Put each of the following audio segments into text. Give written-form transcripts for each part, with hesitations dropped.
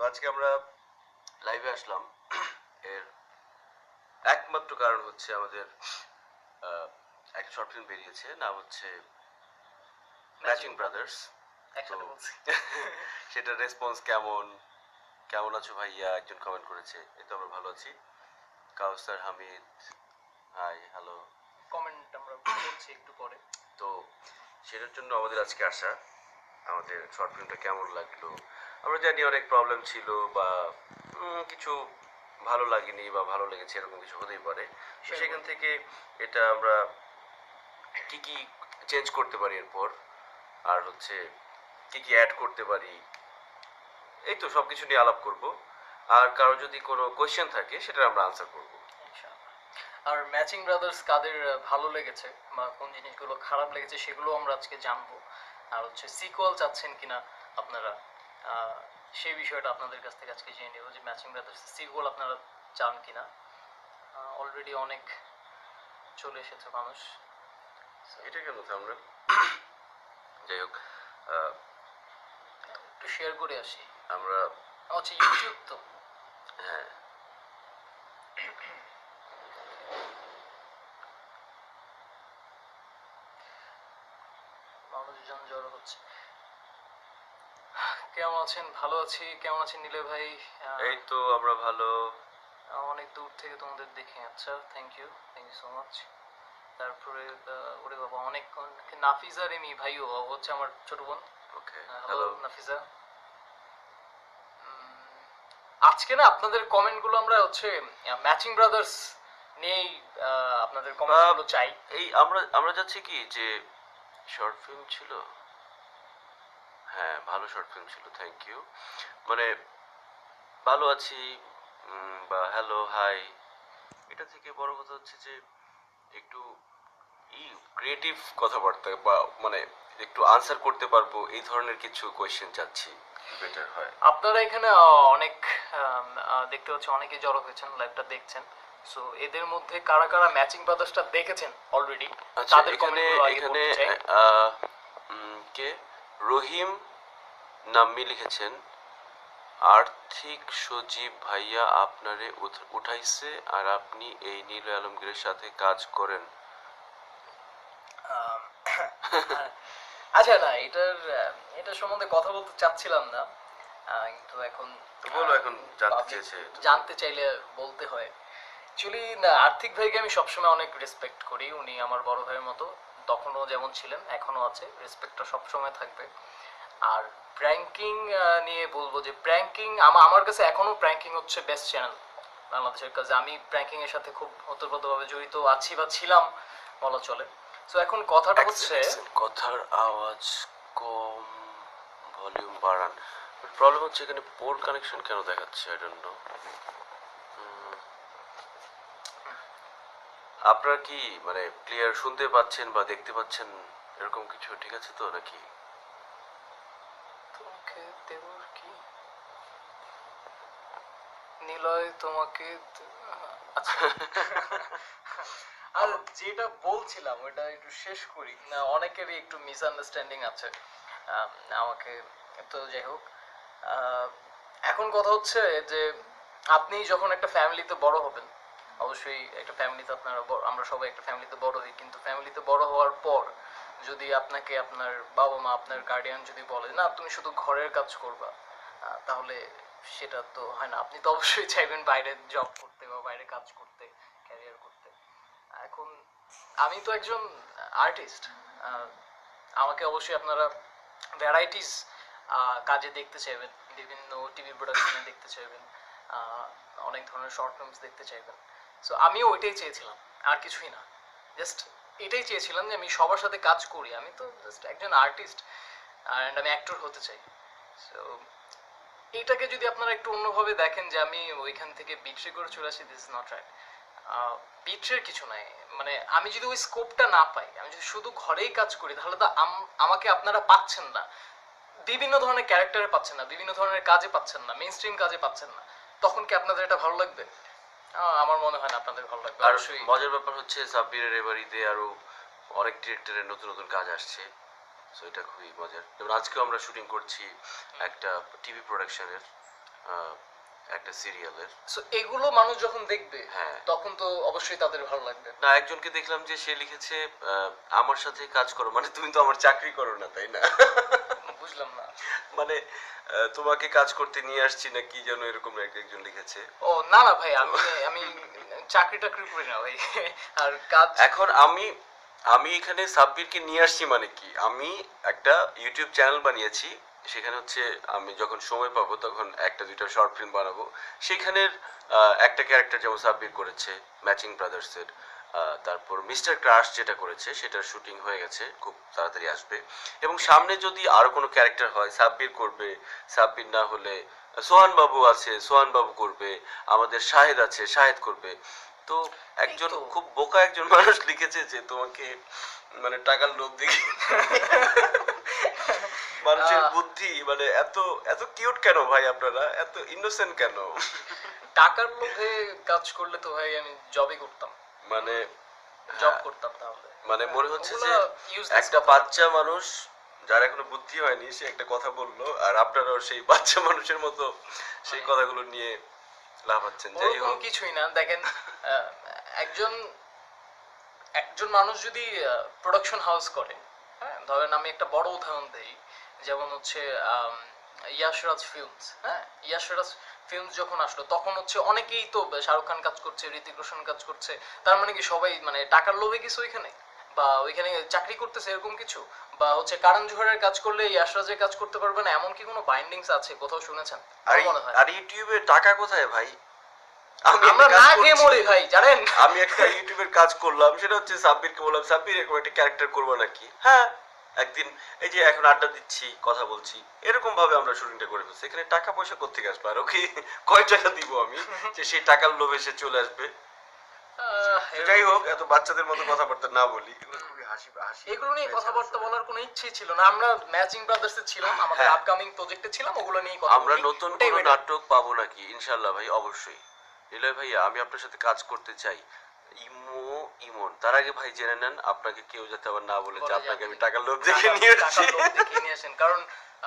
আজকে আমরা লাইভে আসলাম এর একমাত্র কারণ হচ্ছে আমাদের একটা শর্ট ফিল্ম বেরিয়েছে, নাম হচ্ছে ম্যাচিং ব্রাদার্স। একসাথে বলছি। সেটার রেসপন্স কেমন কেমন আছো ভাইয়া একজন কমেন্ট করেছে। এই তো আমরা ভালো আছি। কাউসার হামিদ, হাই হ্যালো। কমেন্ট আমরা করছি একটু পরে। তো সেটার জন্য আমাদের আজকে আসা। আমাদের শর্ট ফিল্মটা কেমন লাগলো, আমরা জানি অনেক প্রবলেম ছিল বা কিছু ভালো লাগেনি বা ভালো লেগেছে, এরকম কিছু হতেই পারে। তো সেখান থেকে এটা আমরা কি কি চেঞ্জ করতে পারি এরপর, আর হচ্ছে কি কি অ্যাড করতে পারি, এই তো সব কিছু নিয়ে আলাপ করব। আর কারো যদি কোনো কোয়েশ্চেন থাকে সেটা আমরা আনসার করব। ইনশাআল্লাহ। আর ম্যাচিং ব্রাদার্স কাদের ভালো লেগেছে বা কোন জিনিসগুলো খারাপ লেগেছে সেগুলো আমরা আজকে জানবো। আর হচ্ছে সিকুয়াল চাচ্ছেন কিনা আপনারা, সেই বিষয়টা আপনাদের কাছ থেকে আজকে জেনে নেব যে ম্যাচিং ব্রাদার্স সিকুয়াল আপনারা চান কিনা। অলরেডি অনেক চলে এসেছে মানুষ। এটা কেন আমরা যাই হোক একটু শেয়ার করে আসি আমরা। আচ্ছা, ইউটিউব তো হ্যাঁ, মানুষজন জড়ো হচ্ছে। কেমন আছেন? ভালো আছি। কেমন আছেন নীলে ভাই? এই তো আমরা ভালো। অনেক দূর থেকে তোমাদের দেখে। আচ্ছা, থ্যাংক ইউ সো মাচ। তারপরে ওরে বাবা, অনেক নাফিজা রেমি ভাইও হচ্ছে আমার ছোট বোন। ওকে, হ্যালো নাফিজা। আজকে না আপনাদের কমেন্টগুলো আমরা হচ্ছে ম্যাচিং ব্রাদার্স নিয়েই আপনাদের কমেন্টগুলো চাই। এই আমরা আমরা যাচ্ছি কি যে শর্ট ফিল্ম ছিল, হ্যাঁ ভালো শর্ট ফিল্ম ছিল, থ্যাংক ইউ। মানে ভালো আছি বা হ্যালো হাই, এটা থেকে বড় কথা হচ্ছে যে একটু ক্রিয়েটিভ কথাবার্তা বা মানে একটু আনসার করতে পারবো, এই ধরনের কিছু কোয়েশ্চেন চাচ্ছি, বেটার হয়। আপনারা এখানে অনেক দেখতে পাচ্ছি অনেকে জড়ো হয়েছেন, লাইভটা দেখছেন। সো এদের মধ্যে কারা কারা ম্যাচিং ব্রাদার্সটা দেখেছেন অলরেডি তাদের কমেন্টগুলো আগে পড়তে চাই। কে রহিম নাম্মি লিখেছেন, আর্থিক সজীব ভাইয়া আপনারে উঠাইছে আর আপনি এই নীল আলমগীরের সাথে কাজ করেন। আচ্ছা, না এটার সম্বন্ধে কথা বলতে চাচ্ছিলাম না, কিন্তু এখন বলো, এখন জানতে চেয়েছে। জানতে চাইলে বলতে হয়। অ্যাকচুয়ালি না, আর্থিক ভাইকে আমি সবসময় অনেক রেসপেক্ট করি। উনি আমার বড় ভাইয়ের মতো, তখনও যেমন ছিলেন এখনও আছে, রেসপেক্টটা সবসময় থাকবে। আর প্র্যাঙ্কিং নিয়ে বলবো যে প্র্যাঙ্কিং আমার কাছে এখনো প্র্যাঙ্কিং হচ্ছে বেস্ট চ্যানেল বাংলাদেশের কাছে। আমি প্র্যাঙ্কিং এর সাথে খুব ওতপ্রোতভাবে জড়িত আছি বা ছিলাম বলা চলে। তো এখন কথাটা হচ্ছে, কথার আওয়াজ কম, ভলিউম বাড়ান। প্রবলেম হচ্ছে এখানে পোর কানেকশন কেন দেখাচ্ছে, আই ডোন্ট নো। আপনারা কি মানে ক্লিয়ার শুনতে পাচ্ছেন বা দেখতে পাচ্ছেন এরকম কিছু ঠিক আছে তো নাকি? তোমাকে দেব কি নিলয় তোমাকে আচ্ছা। আর যেটা বলছিলাম ওটা একটু শেষ করি না, অনেকেরই একটু মিসআন্ডারস্ট্যান্ডিং আছে আমাকে। তো যাই হোক, এখন কথা হচ্ছে যে আপনি যখন একটা ফ্যামিলিতে বড় হবেন, অবশ্যই একটা ফ্যামিলিতে আমরা সবাই একটা ফ্যামিলিতে বড় হই, কিন্তু ফ্যামিলিতে বড় হওয়ার পর যদি আপনাকে আপনার বাবা মা, আপনার গার্ডিয়ান যদি বলে না তুমি শুধু ঘরের কাজ করবা, তাহলে সেটা তো হয় না। আপনি তো অবশ্যই চাইবেন বাইরে জব করতে বা বাইরে কাজ করতে, ক্যারিয়ার করতে। এখন আমি তো একজন আর্টিস্ট, আমাকে অবশ্যই আপনারা ভ্যারাইটিস কাজে দেখতে চাইবেন, বিভিন্ন টিভি প্রোডাকশনে দেখতে চাইবেন, অনেক ধরনের শর্ট ফিল্মস দেখতে চাইবেন। সো আমিও ওইটাই চেয়েছিলাম, আর কিছুই না। জাস্ট এটাই চেয়েছিলাম যে আমি সবার সাথে কাজ করি। আমি তো জাস্ট একজন আর্টিস্ট অ্যান্ড আমি অ্যাক্টর হতে চাই। সো এইটাকে যদি আপনারা একটু অন্যভাবে দেখেন যে আমি ওইখান থেকে বিট্রে করে চলে আসি, দিস ইজ নট রাইট। বিট্রের কিছু নাই, মানে আমি যদি ওই স্কোপটা না পাই, আমি যদি শুধু ঘরেই কাজ করি, তাহলে তো আমাকে আপনারা পাচ্ছেন না, বিভিন্ন ধরনের ক্যারেক্টারে পাচ্ছেন না, বিভিন্ন ধরনের কাজে পাচ্ছেন না, মেইন স্ট্রিম কাজে পাচ্ছেন না। তখন কি আপনাদের এটা ভালো লাগবে? আমার মনে হয় না আপনাদের ভালো লাগবে। আর মজার ব্যাপার হচ্ছে সাব্বিরের এবার ঈদে আরো অনেক ডিরেক্টরের নতুন নতুন কাজ আসছে, সো এটা খুবই মজার। যেমন আজকেও আমরা শুটিং করছি একটা টিভি প্রোডাকশনের, একটা সিরিয়ালের। সো এগুলো মানুষ যখন দেখবে হ্যাঁ। তখন তো অবশ্যই তাদের ভালো লাগবে। না, একজনকে দেখলাম যে সে লিখেছে আমার সাথে কাজ করো, মানে তুমি তো আমার চাকরি করো না তাই না? বুঝলাম না। মানে তোমাকে কাজ করতে নিয়ে আসছি না কি যেন এরকম একজন লিখেছে। ও না না ভাই, আমি আমি চাকরি টাকরি করি না ভাই। আর কাজ এখন আমি আমি এখানে সাব্বিরকে নিয়ে আসছি মানে কি, আমি একটা ইউটিউব চ্যানেল বানিয়েছি, সেখানে হচ্ছে আমি যখন সময় পাবো তখন একটা দুইটা শর্ট ফিল্ম বানাবো। সেখানের একটা ক্যারেক্টার যেমন সাব্বির করেছে ম্যাচিং ব্রাদার্সের, তারপর মিস্টার ক্রাশ যেটা করেছে সেটার শুটিং হয়ে গেছে, খুব তাড়াতাড়ি আসবে। এবং সামনে যদি আরো কোনো ক্যারেক্টার হয় সাব্বির করবে, সাব্বির না হলে সোহান বাবু আছে, সোহান বাবু করবে, আমাদের শাহেদ আছে, শাহেদ করবে। তো একজন এই তো। খুব বোকা একজন মানুষ লিখেছে যে তোমাকে মানে টাকার লোভ দেখে মানুষের বুদ্ধি মানে এত এত কিউট কেন ভাই, আপনারা এত ইনোসেন্ট কেন? টাকার লোভে কাজ করলে তো ভাই আমি জবই করতাম, মানে জব হ্যাঁ, করতাম তাহলে। মানে মনে হচ্ছে যে ওগুলা useless একটা কথা। বাচ্চা মানুষ যার এখনো বুদ্ধি হয়নি সে একটা কথা বললো, আর আপনারাও সেই বাচ্চা মানুষের মতো সেই কথাগুলো নিয়ে লাফাচ্ছেন। যাই ওরকম হোক, কিছুই না, দেখেন আহ, একজন একজন মানুষ যদি প্রোডাকশন হাউস করে, হ্যাঁ ধরেন আমি একটা বড় উদাহরণ দেই, যেমন হচ্ছে ইয়াশরাজ ফিল্মস। হ্যাঁ, ইয়াশরাজ ফিল্মস যখন আসলো তখন হচ্ছে অনেকেই তো শাহরুখ খান কাজ করছে, ঋতিক রোশন কাজ করছে, তার মানে কি সবাই মানে টাকার লোভে কিছু ওইখানে, বা ওইখানে চাকরি করতেছে এরকম কিছু, বা হচ্ছে কারণ জোহরের কাজ করলে ইয়াশরাজের কাজ করতে পারবে না এমন কি কোনো বাইন্ডিংস আছে কোথাও শুনেছেন? আর আমার মনে হয় আর ইউটিউবে টাকা কোথায় ভাই? আমি আমরা একটা না কাজ খেয়ে করছি। মরি ভাই, জানেন। আমি একটা ইউটিউবের কাজ করলাম, সেটা হচ্ছে সাব্বিরকে বললাম সাব্বির এরকম একটা ক্যারেক্টার করবো নাকি। হ্যাঁ, একদিন এই যে এখন আড্ডা দিচ্ছি কথা বলছি এরকম ভাবে আমরা শুটিংটা করে ফেলছি। এখানে টাকা পয়সা কোত্থেকে আসবে, আর ওকে কয় টাকা দিব আমি যে সেই টাকার লোভে সে চলে আসবে? যাই হোক, এত বাচ্চাদের মতো কথাবার্তা না বলি, এগুলো খুবই হাসি হাসি। এগুলো নিয়ে কথাবার্তা বলার কোনো ইচ্ছেই ছিল না। আমরা ম্যাচিং ব্রাদার্সে ছিলাম, আমাদের হ্যাঁ। আপকামিং প্রজেক্টে ছিলাম, ওগুলো নিয়ে কথা আমরা বলি। নতুন ওটাই কোনো better। নাটক পাবো নাকি? ইনশাল্লাহ ভাই, অবশ্যই। নিলয় ভাইয়া, আমি আপনার সাথে কাজ করতে চাই। ইমন, তার আগে ভাই জেনে নেন আপনাকে কেউ যাতে আবার না বলে যে বলা আপনাকে যাবে আমি না। টাকার লোভ দেখে নিয়ে টাকার আসছি। লোভ দেখিয়ে নিয়ে আসেন, কারণ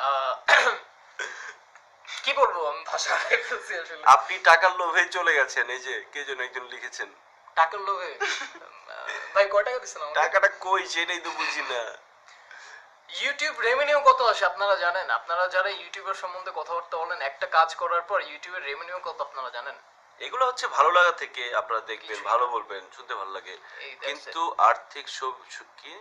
আহ, কি বলবো, আমি ভাষা হারিয়ে ফেলছি আসলে। আপনি টাকার লোভে চলে গেছেন, এই যে কে যেন একজন লিখেছেন। টাকার লোভে ভাই কয় টাকা দিচ্ছেন আমাকে? টাকাটা কই সেটাই তো বুঝি না। ইউটিউব রেভিনিউ কত আসে আপনারা জানেন? আপনারা যারা ইউটিউবের সম্বন্ধে কথাবার্তা বলেন, একটা কাজ করার পর ইউটিউবের রেভিনিউ কত আপনারা জানেন? এগুলো হচ্ছে ভালো লাগা থেকে আপনারা দেখবেন, কিছুই ভালো না। বলবেন, শুনতে ভালো লাগে। এই that's it। কিন্তু আর্থিক কি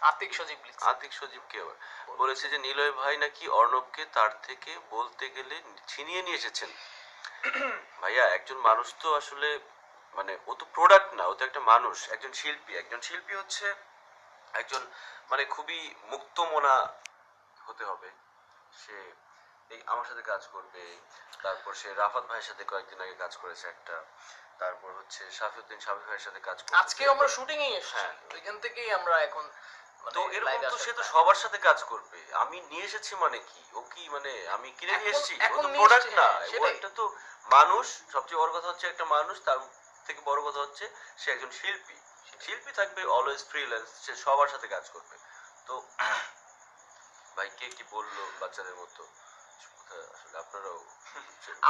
আর্থিক সজীব লিখছে। আতিক সজীব কে আবার বলেছে যে নিলয় ভাই নাকি অর্ণবকে তার থেকে বলতে গেলে ছিনিয়ে নিয়ে এসেছেন। ভাইয়া, একজন মানুষ তো আসলে মানে ও তো প্রোডাক্ট না, ও তো একটা মানুষ, একজন শিল্পী। একজন শিল্পী হচ্ছে একজন মানে খুবই মুক্তমনা হতে হবে। সে এই আমার সাথে কাজ করবে, তারপর সে রাফাত ভাইয়ের সাথে কয়েকদিন আগে কাজ করেছে একটা, তারপর হচ্ছে শাফিউদ্দিন শাফি ভাইয়ের সাথে কাজ করছে। আজকে আমরা শুটিং এ এসেছি, হ্যাঁ। ওইখান থেকেই আমরা এখন তো মানে এরকম লাইভে তো আসার সে তো plan। সবার সাথে কাজ করবে। আমি নিয়ে এসেছি মানে কি, ও কি মানে আমি কিনে নিয়ে এখন- এসেছি? ও এখন তো নিয়ে প্রোডাক্ট এসেছি, না, হ্যাঁ, ও সেটাই। একটা তো মানুষ। সবচেয়ে বড় কথা হচ্ছে একটা মানুষ, তার থেকে বড় কথা হচ্ছে সে একজন শিল্পী। শিল্পী থাকবে অলওয়েজ ফ্রিল্যান্স, সে সবার সাথে কাজ করবে। তো ভাই কে কি বললো বাচ্চাদের মতো, আসলে আপনারাও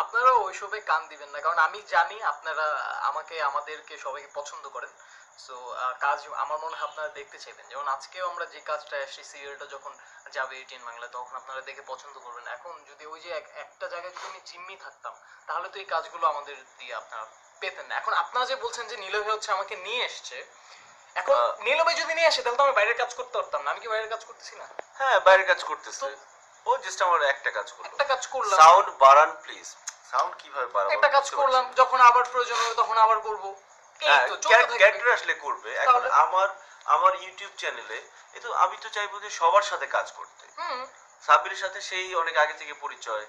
আপনারা ওইসবে কান দিবেন না, কারণ আমি জানি আপনারা আমাকে আমাদেরকে সবাইকে পছন্দ করেন। সো কাজ আমার মনে হয় আপনারা দেখতে চাইবেন, যেমন আজকেও আমরা যে কাজটা আসছি সিরিয়ালটা যখন যাবে এটিএন বাংলা, তখন আপনারা দেখে পছন্দ করবেন। এখন যদি ওই যে একটা জায়গায় যদি আমি জিম্মি থাকতাম, তাহলে তো এই কাজগুলো আমাদের দিয়ে আপনারা পেতেন না। এখন আপনারা যে বলছেন যে নীলয় হচ্ছে আমাকে নিয়ে এসছে, এখন নীলয় যদি নিয়ে আসে তাহলে তো আমি বাইরের কাজ করতে পারতাম না। আমি কি বাইরের কাজ করতেছি না? হ্যাঁ, বাইরের কাজ করতেছে। ও জাস্ট আমার একটা কাজ করলো। একটা কাজ করলাম, সাউন্ড বাড়ান প্লিজ। সাউন্ড কিভাবে বাড়াবো? একটা কাজ করলাম, যখন আবার প্রয়োজন হবে তখন আবার করবো। এই হ্যাঁ, তো চলতে থাকবে। ক্যারেক্টার আসলে করবে। এখন তাহলে? আমার আমার ইউটিউব চ্যানেলে এ তো আমি তো চাইবো যে সবার সাথে কাজ করতে। হুম, সাব্বিরের সাথে সেই অনেক আগে থেকে পরিচয়।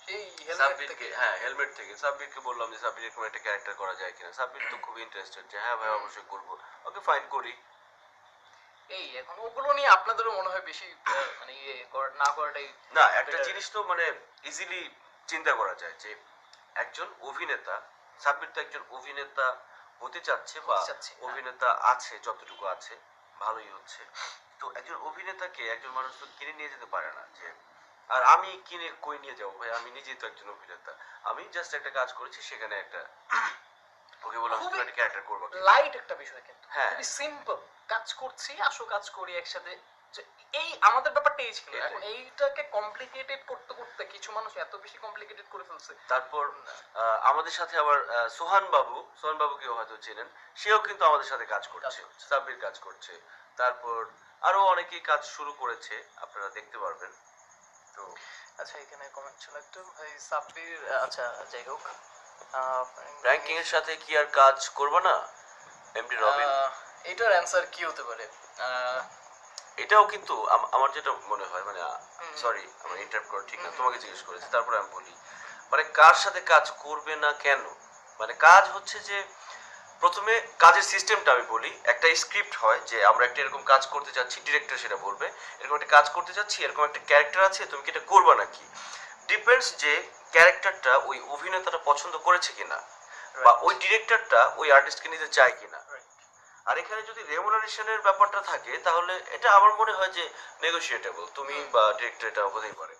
সেই হেলমেট সাব্বিরকে, থেকে। হ্যাঁ, হেলমেট থেকে সাব্বিরকে বললাম যে সাব্বির এরকম একটা ক্যারেক্টার করা যায় কিনা। সাব্বির তো খুব ইন্টারেস্টেড যে হ্যাঁ ভাই অবশ্যই করবো। ওকে ফাইন করি। এই এখন ওগুলো নিয়ে আপনাদেরও মনে হয় বেশি মানে না করাটাই না, একটা better। জিনিস তো মানে ইজিলি চিন্তা করা যায় যে একজন অভিনেতা, সাব্বির তো একজন অভিনেতা হতে চাচ্ছে বা হতে চাচ্ছে, হ্যাঁ। অভিনেতা আছে, যতটুকু আছে ভালোই হচ্ছে। তো একজন অভিনেতাকে একজন মানুষ তো কিনে নিয়ে যেতে পারে না যে আর আমি কিনে কই নিয়ে যাবো ভাই, আমি নিজেই তো একজন অভিনেতা। আমি জাস্ট একটা কাজ করেছি, সেখানে একটা ওকে বললাম খুবই তুমি একটা ক্যারেক্টার করবো কি? লাইট একটা বিষয়, কিন্তু হ্যাঁ। খুবই সিম্পল, কাজ করছি, আসো কাজ করি একসাথে। যে এই আমাদের ব্যাপারটা এই ছিল। এটাই। এখন এইটাকে কমপ্লিকেটেড করতে করতে কিছু মানুষ এত বেশি কমপ্লিকেটেড করে ফেলছে। তারপর আমাদের সাথে আবার সোহান বাবুকেও হয়তো চেনেন, সেও কিন্তু আমাদের সাথে কাজ করছে, সাব্বির কাজ করছে। তারপর আরো অনেকেই কাজ শুরু করেছে, আপনারা দেখতে পারবেন। তো আচ্ছা, এখানে কমেন্ট ছিল একটু, ভাই সাব্বির, আচ্ছা যাই হোক, র্যাঙ্কিং এর সাথে কি আর কাজ করবো না এমডি রবিন? এটার অ্যান্সার কি হতে পারে? এটাও কিন্তু আমার যেটা মনে হয়, মানে সরি আমার ইন্টারাপ্ট করা ঠিক না, তোমাকে জিজ্ঞেস করেছি তারপরে আমি বলি। মানে কার সাথে কাজ করবে না কেন, মানে কাজ হচ্ছে যে প্রথমে কাজের সিস্টেমটা আমি বলি। একটা স্ক্রিপ্ট হয় যে আমরা একটা এরকম কাজ করতে যাচ্ছি, ডিরেক্টর সেটা বলবে এরকম একটা কাজ করতে যাচ্ছি, এরকম একটা ক্যারেক্টার আছে, তুমি কি এটা করবা নাকি। ডিপেন্ডস যে ক্যারেক্টারটা ওই অভিনেতাটা পছন্দ করেছে কিনা, বা ওই ডিরেক্টরটা ওই আর্টিস্টকে নিতে চায় কিনা। আর এখানে যদি রেমুনারেশনের ব্যাপারটা থাকে, তাহলে এটা আমার মনে হয় যে নেগোশিয়েটেবল, তুমি বা ডিরেক্টর এটা হতেই পারে।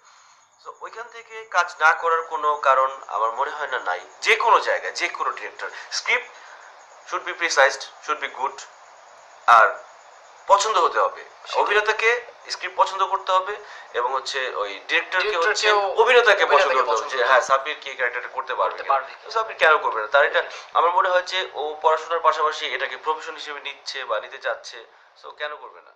তো ওইখান থেকে কাজ না করার কোনো কারণ আমার মনে হয় না নাই। যে কোনো জায়গায় যে কোনো director, script should be precised, should be good, আর পছন্দ হতে হবে অভিনেতাকে, স্ক্রিপ্ট পছন্দ করতে হবে, এবং হচ্ছে ওই ডিরেক্টরকে হচ্ছে অভিনেতাকে পছন্দ করতে হবে যে হ্যাঁ সাব্বির কি ক্যারেক্টারটা করতে পারবে কিনা। সাব্বির কেন করবে না, তার এটা আমার মনে হয় যে ও পড়াশোনার পাশাপাশি এটাকে প্রফেশন হিসেবে নিচ্ছে বা নিতে চাচ্ছে, সো কেন করবে না।